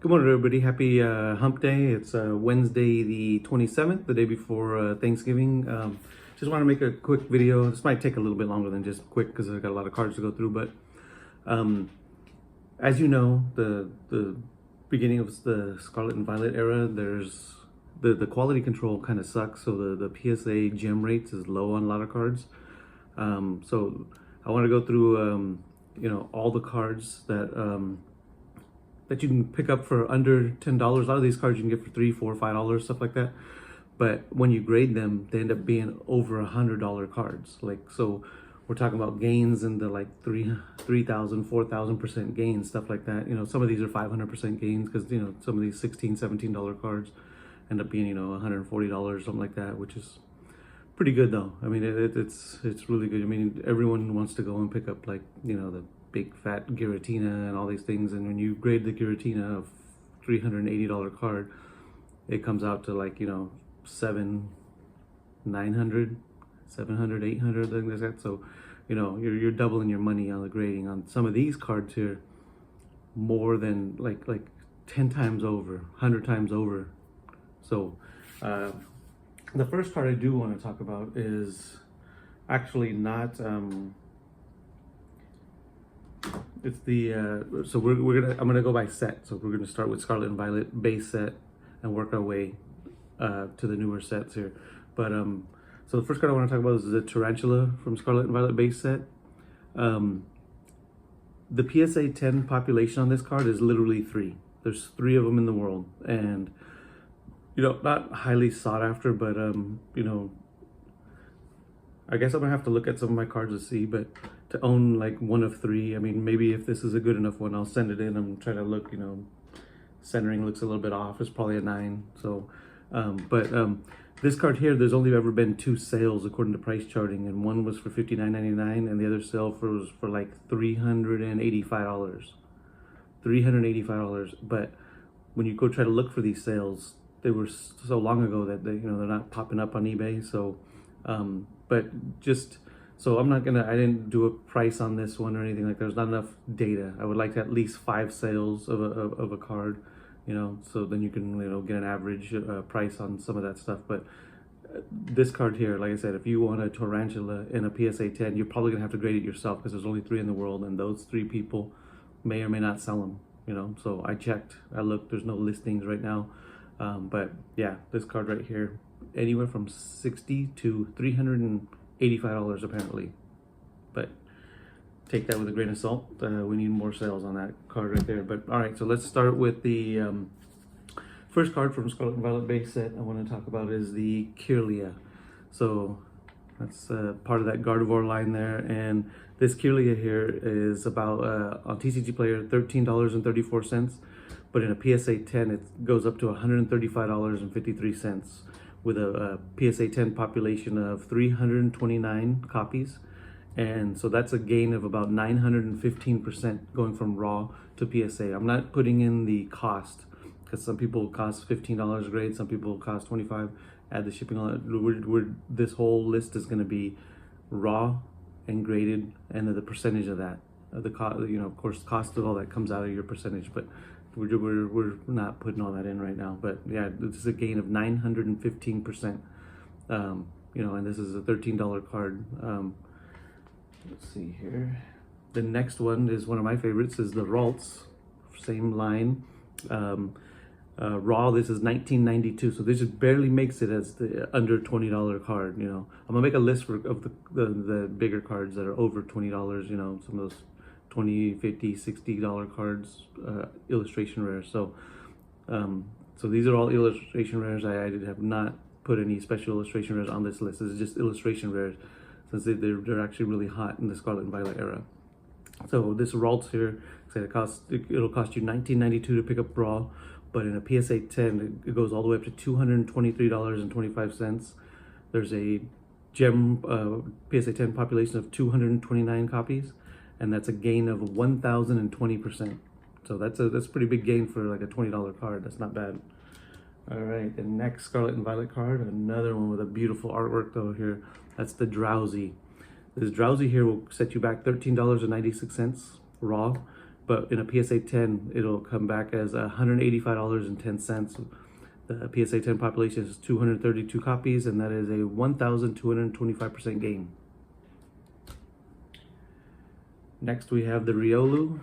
Good morning, everybody. Happy Hump Day. It's Wednesday, the 27th, the day before Thanksgiving. Just want to make a quick video. This might take a little bit longer than just quick because I've got a lot of cards to go through. But as you know, the beginning of the Scarlet and Violet era, there's the quality control kind of sucks. So the PSA gem rates is low on a lot of cards. So I want to go through all the cards that you can pick up for under $10. A lot of these cards you can get for $3, $4, $5, stuff like that. But when you grade them, they end up being over $100 cards. Like, so we're talking about gains in the like 3,000, 4,000% gains, stuff like that. Some of these are 500% gains because, some of these $16, $17 cards end up being, $140, something like that, which is pretty good though. I mean, it's really good. I mean, everyone wants to go and pick up like, the big fat Giratina and all these things, and when you grade the Giratina of $380 card, it comes out to like $700, $900, $700, $800, things like that. So you're doubling your money on the grading on some of these cards here, more than like 10 times over, 100 times over. So the first card I do want to talk about is actually not it's the so I'm gonna go by set. So we're gonna start with Scarlet and Violet base set and work our way to the newer sets here. But so the first card I want to talk about is the Tarantula from Scarlet and Violet base set. The PSA 10 population on this card is literally 3. There's 3 of them in the world, and not highly sought after, but I guess I'm gonna have to look at some of my cards to see, but to own like one of 3, I mean, maybe if this is a good enough one, I'll send it in. I'm trying to look, centering looks a little bit off. It's probably a 9. So, this card here, there's only ever been 2 sales according to price charting, and one was for $59.99, and the other sale was for like $385. $385. But when you go try to look for these sales, they were so long ago that they're not popping up on eBay. So, but just so I didn't do a price on this one or anything like that. There's not enough data. I would like at least 5 sales of a card, so then you can get an average price on some of that stuff. But this card here, like I said, if you want a Tarantula in a PSA 10, you're probably gonna have to grade it yourself because there's only 3 in the world, and those 3 people may or may not sell them. So I checked, I looked. There's no listings right now. But yeah, this card right here, anywhere from $60 to $385 apparently. But take that with a grain of salt. We need more sales on that card right there. But all right, so let's start with the first card from Scarlet and Violet base set I want to talk about is the Kirlia. So that's part of that Gardevoir line there, and this Kirlia here is about on TCG Player $13.34, but in a PSA 10 it goes up to $135.53 with a PSA 10 population of 329 copies, and so that's a gain of about 915% going from raw to PSA. I'm not putting in the cost because some people cost $15 grade, some people cost $25. Add the shipping on it. This whole list is going to be raw and graded, and the percentage of that, the cost, of course, cost of all that comes out of your percentage, but we're not putting all that in right now. But yeah, this is a gain of 915%. And this is a $13 card. Let's see here. The next one is one of my favorites, is the Ralts, same line. Raw, this is 1992, so this just barely makes it as the under $20 card. I'm gonna make a list of the bigger cards that are over $20. Some of those $20, $50, $60 cards, illustration rares. So so these are all illustration rares. I have not put any special illustration rares on this list. This is just illustration rares, since they're actually really hot in the Scarlet and Violet era. So this Ralts here, it'll cost you $19.92 to pick up raw, but in a PSA 10 it goes all the way up to $223.25. There's a gem PSA 10 population of 229 copies, and that's a gain of 1,020%. So that's a pretty big gain for like a $20 card. That's not bad. All right, the next Scarlet and Violet card, another one with a beautiful artwork though here. That's the Drowsy. This Drowsy here will set you back $13.96 raw, but in a PSA 10, it'll come back as $185.10. The PSA 10 population is 232 copies, and that is a 1,225% gain. Next, we have the Riolu.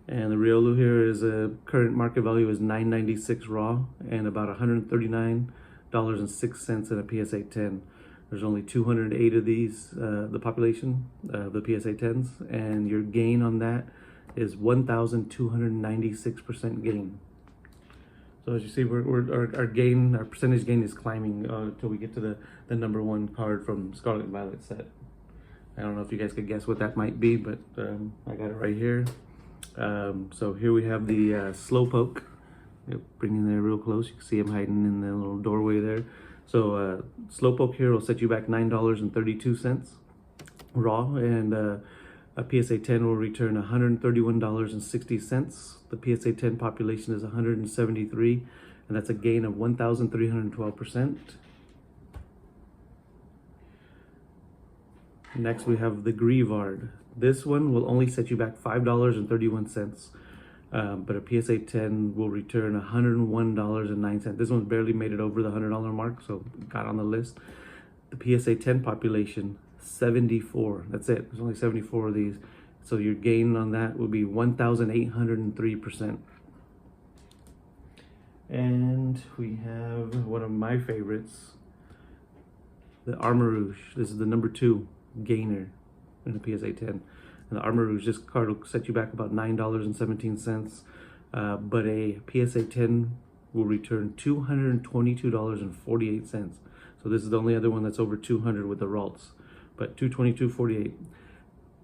And the Riolu here is a current market value is $9.96 raw and about $139.06 in a PSA 10. There's only 208 of these, the population of the PSA 10s, and your gain on that is 1,296% gain. So as you see, our percentage gain is climbing until we get to the number one card from Scarlet Violet set. I don't know if you guys could guess what that might be, but I got it right here. So here we have the Slowpoke. Bring in there real close. You can see him hiding in the little doorway there. So Slowpoke here will set you back $9.32 raw, and a PSA 10 will return $131.60. The PSA 10 population is 173, and that's a gain of 1,312%. Next, we have the Greavard. This one will only set you back $5.31, but a PSA 10 will return $101.09. This one's barely made it over the $100 mark, so got on the list. The PSA 10 population, 74. That's it. There's only 74 of these. So your gain on that will be 1,803%. And we have one of my favorites, the Armarouge. This is the number 2 gainer in the PSA 10. And the Armarouge, this card will set you back about $9.17, but a PSA 10 will return $222.48. So this is the only other one that's over 200 with the Ralts, but $222.48.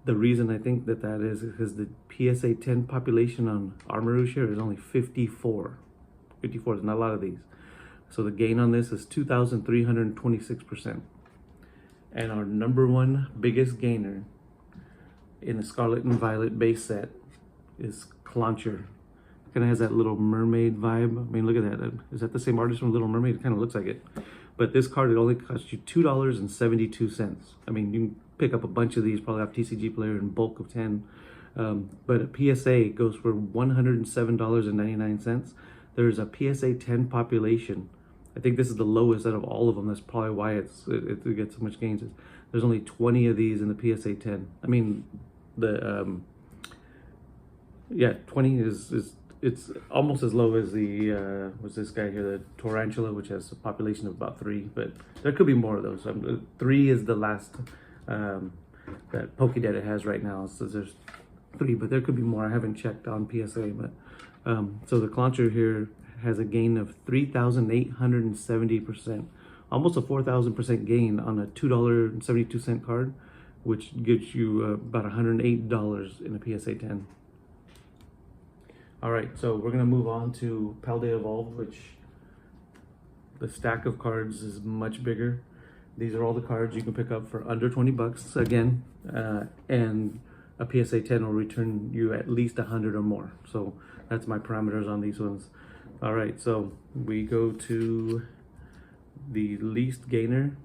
The reason I think that is because the PSA 10 population on Armarouge here is only 54. 54, there's not a lot of these. So the gain on this is 2,326%. And our number one biggest gainer in the Scarlet and Violet base set is Clauncher. Kind of has that Little Mermaid vibe. I mean, look at that. Is that the same artist from Little Mermaid? It kind of looks like it. But this card, it only costs you $2.72. I mean, you can pick up a bunch of these, probably have TCG Player in bulk of 10. But a PSA goes for $107.99. There's a PSA 10 population. I think this is the lowest out of all of them. That's probably why it gets so much gains. There's only 20 of these in the PSA 10. I mean, 20 is it's almost as low as the what's this guy here, the Tarantula, which has a population of about 3. But there could be more of those. 3 is the last that Pokédex it has right now. So there's 3, but there could be more. I haven't checked on PSA, but so the Clauncher here has a gain of 3,870%, almost a 4,000% gain on a $2.72 card, which gets you about $108 in a PSA 10. All right, so we're gonna move on to Paldea Evolved, which the stack of cards is much bigger. These are all the cards you can pick up for under 20 bucks again, and a PSA 10 will return you at least 100 or more. So that's my parameters on these ones. All right, so we go to the least gainer,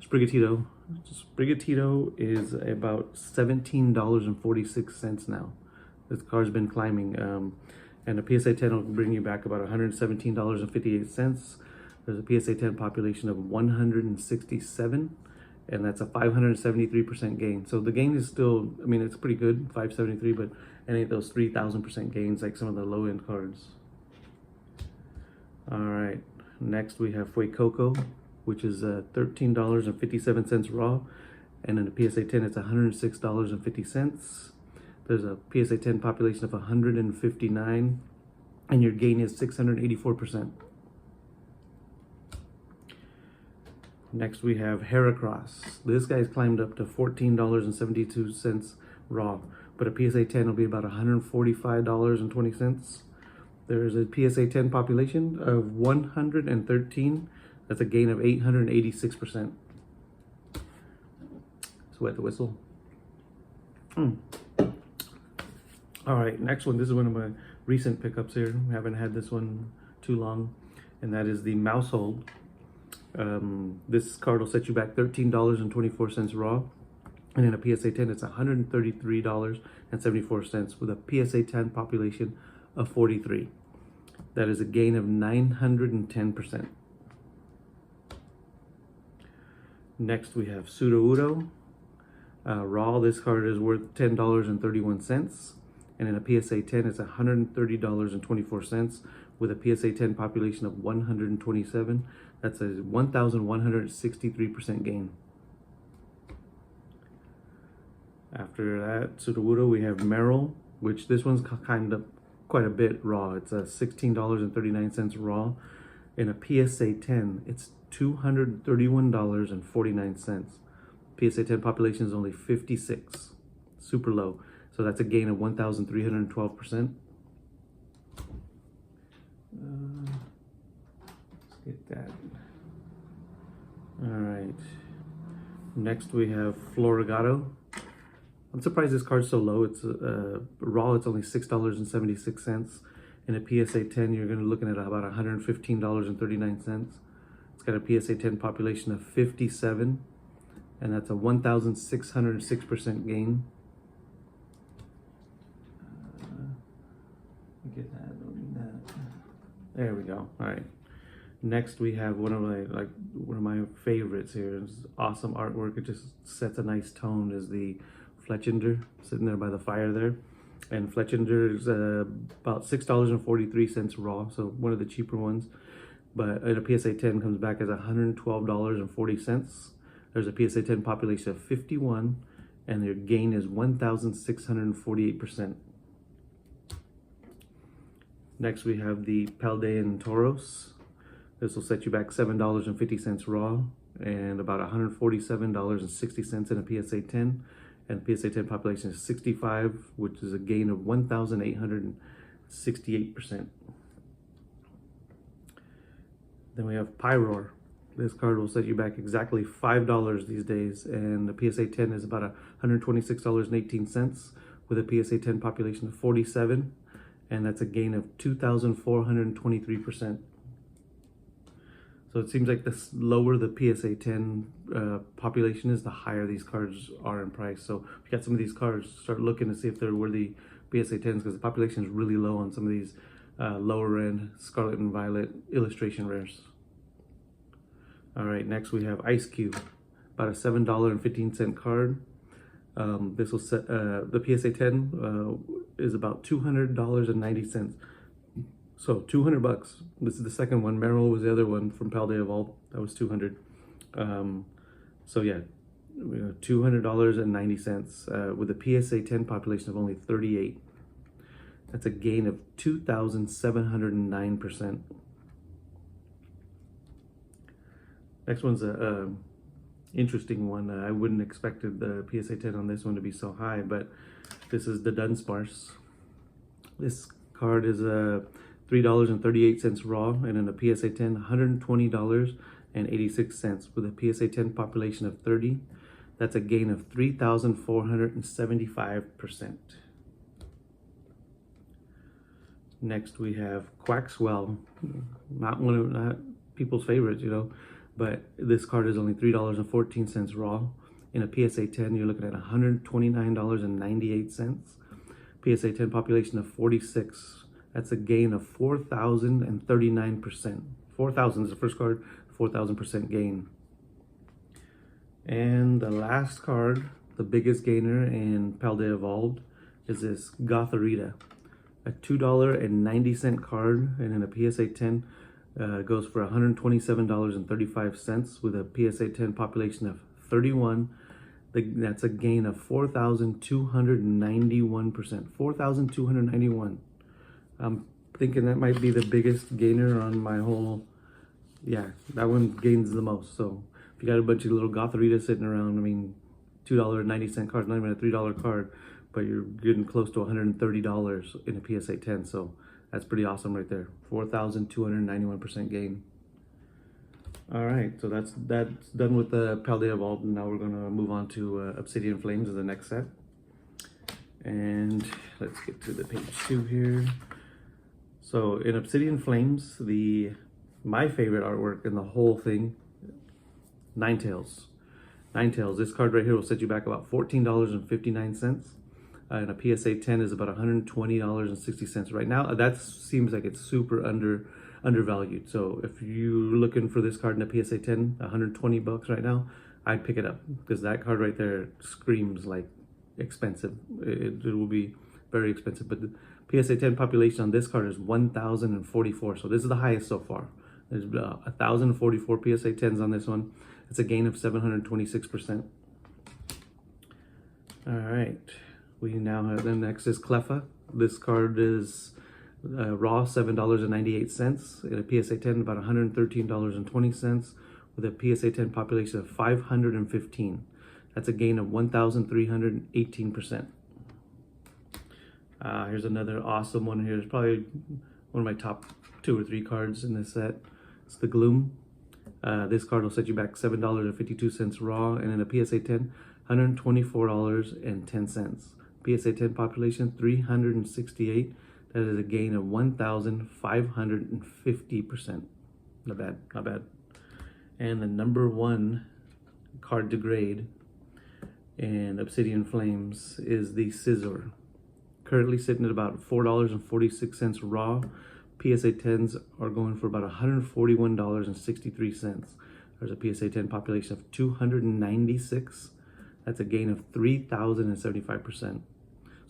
Sprigatito. Sprigatito is about $17.46 now. This card's been climbing, and a PSA 10 will bring you back about $117.58. There's a PSA 10 population of 167, and that's a 573% gain. So the gain is still, I mean, it's pretty good, 573, but it ain't those 3,000% gains like some of the low-end cards. All right, next we have Fuecoco, which is $13.57 raw, and in the PSA 10 it's $106.50. There's a PSA 10 population of 159, and your gain is 684%. Next we have Heracross. This guy's climbed up to $14.72 raw, but a PSA 10 will be about $145.20. There's a PSA 10 population of 113. That's a gain of 886%. Let's wet the whistle. All right, next one. This is one of my recent pickups here. We haven't had this one too long, and that is the Mousehold. This card will set you back $13.24 raw, And in a PSA 10, it's $133.74 with a PSA 10 population of 43. That is a gain of 910%. Next, we have Sudowoodo. Raw, this card is worth $10.31. And in a PSA 10, it's $130.24 with a PSA 10 population of 127. That's a 1,163% gain. After that, Sudowoodo, we have Merrill, which this one's kind of quite a bit raw. It's a $16.39 raw. In a PSA 10, it's $231.49. PSA 10 population is only 56, super low. So that's a gain of 1,312%. Let's get that. All right. Next we have Florigato. I'm surprised this card's so low. It's raw, it's only $6.76. In a PSA 10, you're gonna be looking at about $115.39. It's got a PSA 10 population of 57, and that's a 1,606% gain. Get that, don't need that. There we go. All right. Next we have one of my favorites here. It's awesome artwork. It just sets a nice tone. Is the Fletchinder sitting there by the fire there, and Fletchinder is about $6.43 raw, so one of the cheaper ones. But in a PSA 10 comes back as $112.40. There's a PSA 10 population of 51, and their gain is 1,648%. Next we have the Paldean Tauros. This will set you back $7.50 raw and about $147.60 in a PSA 10. And PSA 10 population is 65, which is a gain of 1,868%. Then we have Pyroar. This card will set you back exactly $5 these days, and the PSA 10 is about $126.18 with a PSA 10 population of 47, and that's a gain of 2,423%. So it seems like the lower the PSA 10 population is, the higher these cards are in price. So if you got some of these cards, start looking to see if they're worthy PSA 10s, because the population is really low on some of these lower end Scarlet and Violet illustration rares. All right, next we have Ice Cube, about a $7.15 card. This will set, the PSA 10 is about $200.90. So $200. This is the second one. Merrill was the other one from Paldea Vault. That was $200. So yeah, $200.90 with a PSA 10 population of only 38. That's a gain of 2,709%. Next one's a interesting one. I wouldn't expected the PSA 10 on this one to be so high, but this is the Dunsparce. This card is a $3.38 raw, and in a PSA 10, $120.86 with a PSA 10 population of 30. That's a gain of 3,475%. Next we have Quaxwell, not people's favorites, but this card is only $3.14 raw. In a PSA 10, you're looking at $129.98. PSA 10 population of 46. That's a gain of 4,039%. 4,000 is the first card, 4,000% gain. And the last card, the biggest gainer in Paldea Vault, is this Gothorita. A $2.90 card, and in a PSA 10 goes for $127.35 with a PSA 10 population of 31. That's a gain of 4,291%. 4,291. I'm thinking that might be the biggest gainer on my whole. Yeah, that one gains the most. So if you got a bunch of little Gothorita sitting around, I mean, $2.90 card, not even a $3 card, but you're getting close to $130 in a PSA 10. So that's pretty awesome right there. 4,291% gain. All right, so that's done with the Paldea Vault, and now we're gonna move on to Obsidian Flames as the next set. And let's get to the page 2 here. So in Obsidian Flames, my favorite artwork in the whole thing, Ninetales. Ninetales, this card right here will set you back about $14.59. And a PSA 10 is about $120.60 right now. That seems like it's super undervalued. So if you're looking for this card in a PSA 10, 120 bucks right now, I'd pick it up, because that card right there screams like expensive. It will be very expensive. But the PSA 10 population on this card is 1,044. So this is the highest so far. There's 1,044 PSA 10s on this one. It's a gain of 726%. All right. We now have, the next is Cleffa. This card is raw $7.98. In a PSA 10, about $113.20, with a PSA 10 population of 515. That's a gain of 1,318%. Here's another awesome one here. It's probably one of my top 2 or 3 cards in this set. It's the Gloom. This card will set you back $7.52 raw, and in a PSA 10, $124.10. PSA 10 population 368. That is a gain of 1,550%. Not bad, not bad. And the number 1 card to grade in Obsidian Flames is the Scizor. Currently sitting at about $4.46 raw. PSA 10s are going for about $141.63. There's a PSA 10 population of 296. That's a gain of 3,075%.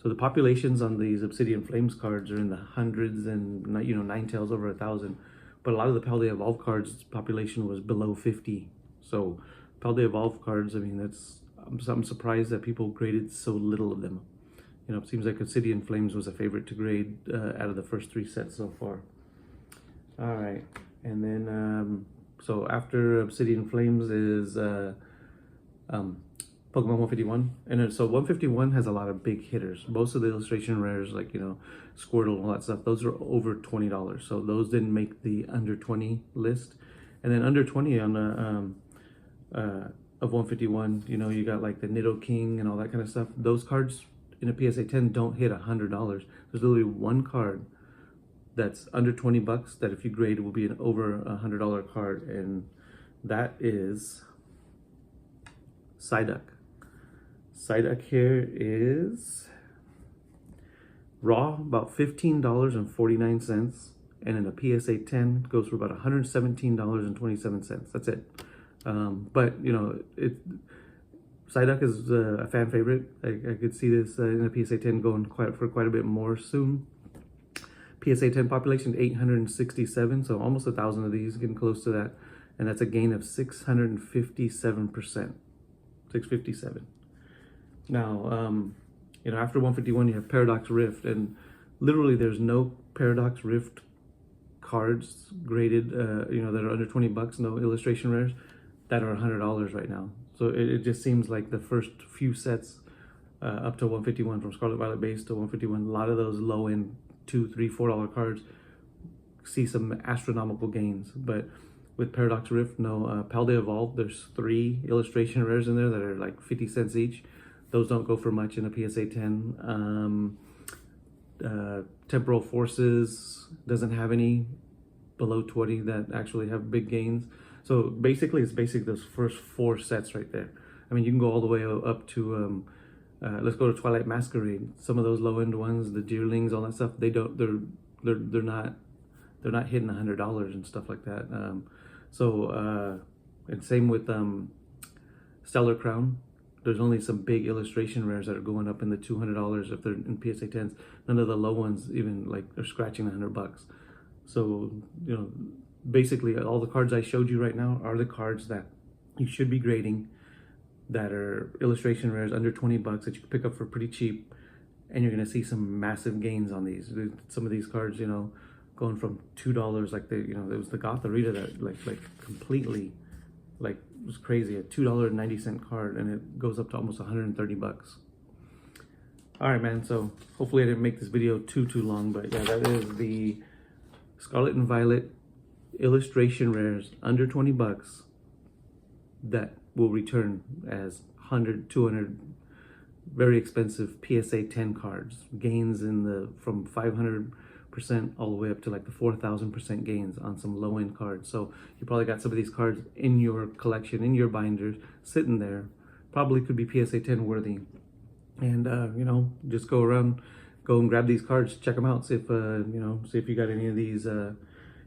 So the populations on these Obsidian Flames cards are in the hundreds, and Ninetales over 1,000. But a lot of the Paldea Evolve cards population was below 50. So Paldea Evolve cards, I mean, I'm surprised that people graded so little of them. It seems like Obsidian Flames was a favorite to grade out of the first 3 sets so far. All right, and then so after Obsidian Flames is Pokemon 151, and so 151 has a lot of big hitters. Most of the illustration rares, like Squirtle and all that stuff, those are over $20. So those didn't make the under 20 list. And then under 20 on the of 151, you got like the Nidoking and all that kind of stuff. Those cards in a PSA 10 don't hit $100. There's literally one card that's under 20 bucks that if you grade will be an over $100 card, and that is Psyduck. Psyduck here is raw about $15.49, and in a PSA 10 goes for about $117.27. That's it. But Psyduck is a fan favorite. I could see this in a PSA 10 going for quite a bit more soon. PSA 10 population 867, so almost 1,000 of these, getting close to that, and that's a gain of 657%. 657. Now, after 151, you have Paradox Rift, and literally there's no Paradox Rift cards graded, that are under 20 bucks, no illustration rares, that are $100 right now. So it just seems like the first few sets up to 151, from Scarlet Violet base to 151, a lot of those low-end $2, $3, $4 cards see some astronomical gains. But with Paradox Rift, no. Paldea Evolve, there's 3 illustration rares in there that are like 50 cents each. Those don't go for much in a PSA 10. Temporal Forces doesn't have any below 20 that actually have big gains. So basically, it's those first 4 sets right there. I mean, you can go all the way up to let's go to Twilight Masquerade. Some of those low end ones, the Deerlings, all that stuff, they're not hitting $100 and stuff like that. And same with Stellar Crown. There's only some big illustration rares that are going up in the $200 if they're in PSA 10s. None of the low ones even are scratching $100. So basically all the cards I showed you right now are the cards that you should be grading, that are illustration rares under 20 bucks that you can pick up for pretty cheap, and you're going to see some massive gains on these. Some of these cards, going from $2, like there was the Gothorita that like completely was crazy, a $2.90 card, and it goes up to almost 130 bucks. All right, man, so hopefully I didn't make this video too long, but yeah, that is the Scarlet and Violet illustration rares under 20 bucks that will return as 100, 200 very expensive PSA 10 cards. Gains from 500 percent all the way up to like the 4,000% gains on some low end cards. So you probably got some of these cards in your collection, in your binders, sitting there. Probably could be PSA 10 worthy. And you know, just go around, go and grab these cards, check them out, see if you know, see if you got any of these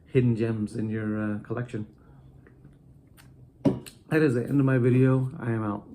hidden gems in your collection. That is the end of my video. I am out.